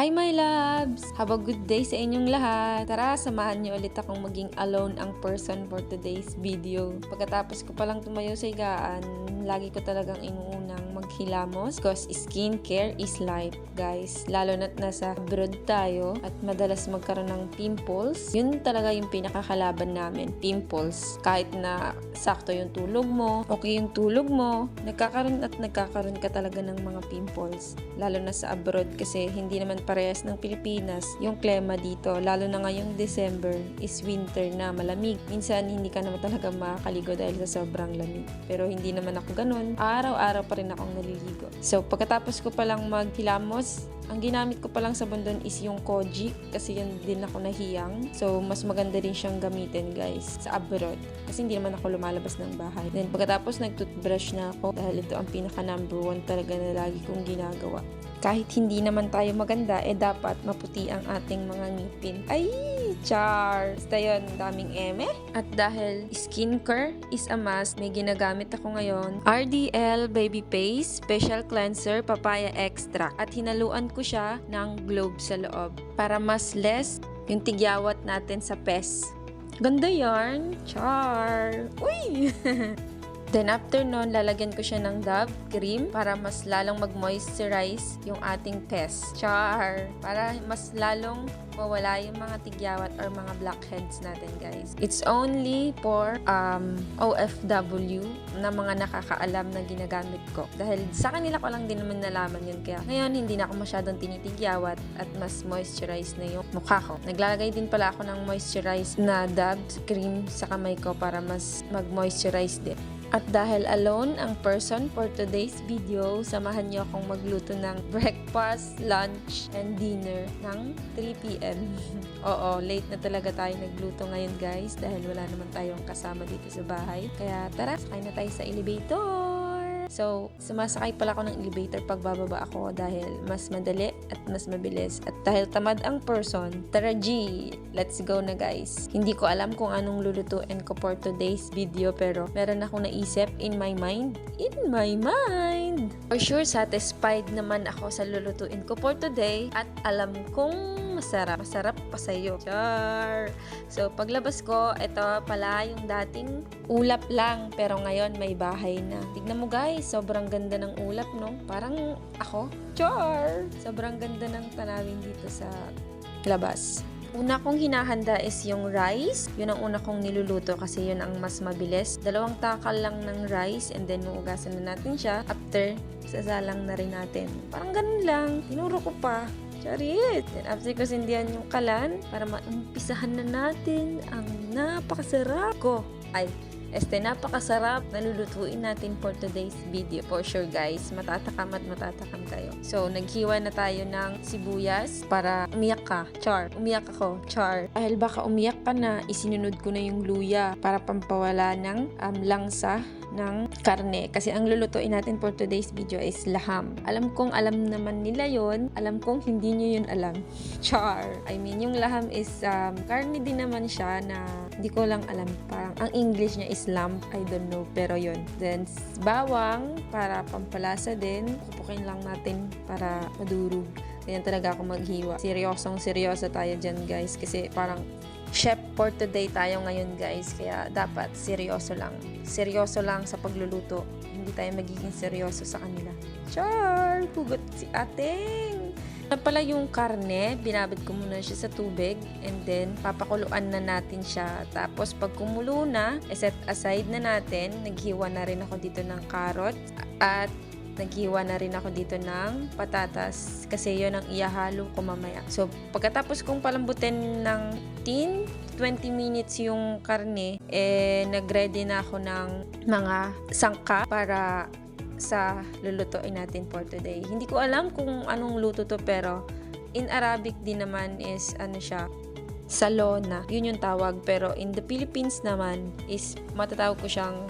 Hi my loves! Have a good day sa inyong lahat! Tara, samahan niyo ulit akong maging alone ang person for today's video. Pagkatapos ko palang tumayo sa higaan, lagi ko talagang inuunang maghilamos because skincare is life, guys. Lalo na't nasa abroad tayo at madalas magkaroon ng pimples. Yun talaga yung pinakakalaban namin, pimples. Kahit na sakto yung tulog mo, okay yung tulog mo, nagkakaroon ka talaga ng mga pimples. Lalo na sa abroad kasi hindi naman parehas ng Pilipinas yung klima dito. Lalo na ngayong December is winter na malamig. Minsan hindi ka naman talaga makakaligo dahil sa sobrang lamig. Pero hindi naman ako ganun. Araw-araw pa rin akong naliligo. So pagkatapos ko palang maghilamos, ang ginamit ko palang sabon doon is yung Kojic kasi yun din ako nahiyang. So mas maganda din siyang gamitin, guys, sa abroad. Kasi hindi naman ako lumalabas ng bahay. Then pagkatapos nag-toothbrush na ako dahil ito ang pinaka number 1 talaga na lagi kong ginagawa. Kahit hindi naman tayo maganda, dapat maputi ang ating mga ngipin. Ay, char! Basta yun, daming eme. At dahil skincare is a must, may ginagamit ako ngayon. RDL Baby Paste Special Cleanser Papaya Extract. At hinaluan ko siya ng globe sa loob para mas less yung tigyawat natin sa pes. Ganda yarn! Char! Uy! Then after nun, lalagyan ko siya ng Dove cream para mas lalong mag-moisturize yung ating pes. Char! Para mas lalong mawala yung mga tigyawat or mga blackheads natin, guys. It's only for OFW na mga nakakaalam na ginagamit ko. Dahil sa kanila ko lang din naman nalaman yun. Kaya ngayon, hindi na ako masyadong tinitigyawat at mas moisturize na yung mukha ko. Naglalagay din pala ako ng moisturize na Dove cream sa kamay ko para mas mag-moisturize din. At dahil alone ang person for today's video, samahan niyo akong magluto ng breakfast, lunch, and dinner ng 3 p.m. Oo, late na talaga tayo nagluto ngayon, guys, dahil wala naman tayong kasama dito sa bahay. Kaya tara, sakay na tayo sa elevator! So, sumasakay pala ako ng elevator pag bababa ako dahil mas madali at mas mabilis. At dahil tamad ang person, tara G! Let's go na, guys! Hindi ko alam kung anong lulutuin ko for today's video pero meron akong naisip in my mind. In my mind! For sure, satisfied naman ako sa lulutuin ko for today at alam kong masarap. Masarap pa sa'yo. Char! So, paglabas ko, ito pala yung dating ulap lang pero ngayon may bahay na. Tignan mo, guys, sobrang ganda ng ulap, no? Parang ako. Char! Sobrang ganda ng tanawin dito sa labas. Una kong hinahanda is yung rice. Yun ang una kong niluluto kasi yun ang mas mabilis. 2 takal lang ng rice and then uugasan na natin siya. After, sasalang na rin natin. Parang ganun lang. Tinuro ko pa. Charit! Then after ko sindihan yung kalan para maumpisahan na natin ang napakasarap ko. Napakasarap na lulutuin natin for today's video. For sure, guys, matatakam at matatakam kayo. So, naghiwa na tayo ng sibuyas para umiyak ka. Char. Umiyak ako. Char. Dahil baka umiyak ka na, isinunod ko na yung luya para pampawala ng langsa ng karne. Kasi ang lulutuin natin for today's video is laham. Alam kong alam naman nila yon. Alam kong hindi nyo yun alam. Char. I mean, yung laham is karne din naman siya na hindi ko lang alam. Parang ang English niya is lamb. I don't know. Pero yun. Then, bawang para pampalasa din. Pupukin lang natin para madurog. Ganyan talaga ako maghiwa. Seryosa tayo dyan, guys. Kasi parang chef for today tayo ngayon, guys. Kaya dapat seryoso lang. Seryoso lang sa pagluluto. Hindi tayo magiging seryoso sa kanila. Char! Hugot si ating! Na pala yung karne, binabad ko muna siya sa tubig and then papakuluan na natin siya. Tapos pag kumulo na, set aside na natin. Naghiwa na rin ako dito ng carrot at naghiwa na rin ako dito ng patatas kasi yun ang ihahalo ko mamaya. So, pagkatapos kong palambutin ng 20 minutes yung karne, nag-ready na ako ng mga sangka para sa lulutuin natin for today. Hindi ko alam kung anong luto to pero in Arabic din naman is salona. Yun yung tawag. Pero in the Philippines naman is matatawag ko siyang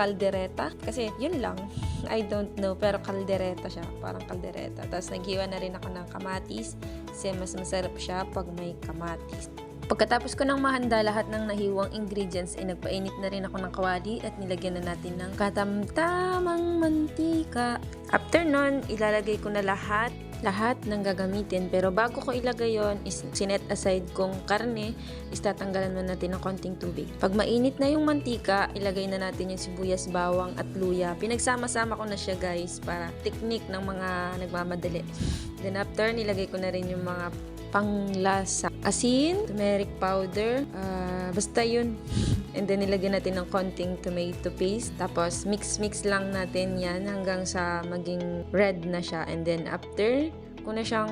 kaldereta. Kasi yun lang. I don't know. Pero kaldereta siya. Parang kaldereta. Tapos naghiwa na rin ako ng kamatis. Kasi mas masarap siya pag may kamatis. Pagkatapos ko nang mahanda lahat ng nahiwang ingredients, nagpainit na rin ako ng kawali at nilagyan na natin ng katamtamang mantika. After nun, ilalagay ko na lahat lahat ng gagamitin. Pero bago ko ilagay yon is sinet aside kong karne, is tatanggalan mo natin ng konting tubig. Pag mainit na yung mantika, ilagay na natin yung sibuyas, bawang at luya. Pinagsama-sama ko na siya guys para technique ng mga nagmamadali. Then after, nilagay ko na rin yung mga panglasa. Asin, turmeric powder, basta yun. And then nilagyan natin ng konting tomato paste. Tapos mix lang natin yan hanggang sa maging red na siya. And then after ko na siyang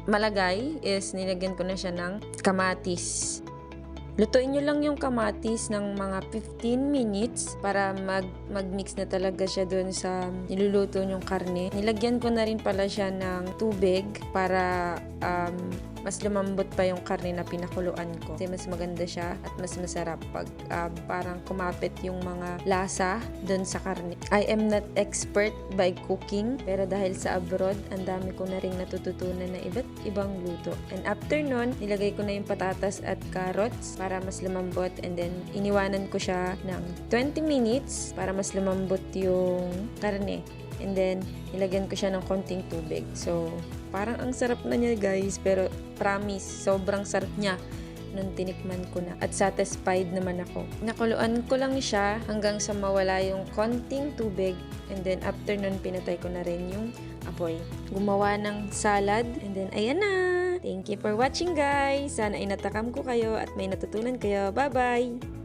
malagay is nilagyan ko na siya ng kamatis. Lutuin nyo lang yung kamatis ng mga 15 minutes para mag-mix na talaga siya doon sa niluluto nyong karne. Nilagyan ko na rin pala siya ng tubig para mas lumambot pa yung karne na pinakuluan ko. Kasi mas maganda siya at mas masarap pag parang kumapit yung mga lasa doon sa karne. I am not expert by cooking, pero dahil sa abroad, ang dami ko na rin natututunan na iba't ibang luto. And after nun, nilagay ko na yung patatas at carrots para mas lumambot, and then iniwanan ko siya ng 20 minutes para mas lumambot yung karne. And then, nilagyan ko siya ng konting tubig. So, parang ang sarap na niya guys, pero promise, sobrang sarap niya nung tinikman ko na. At satisfied naman ako. Nakuluan ko lang siya hanggang sa mawala yung konting tubig. And then, after nun, pinatay ko na rin yung apoy. Gumawa ng salad. And then, ayan na! Thank you for watching guys! Sana ay natakam ko kayo at may natutunan kayo. Bye-bye!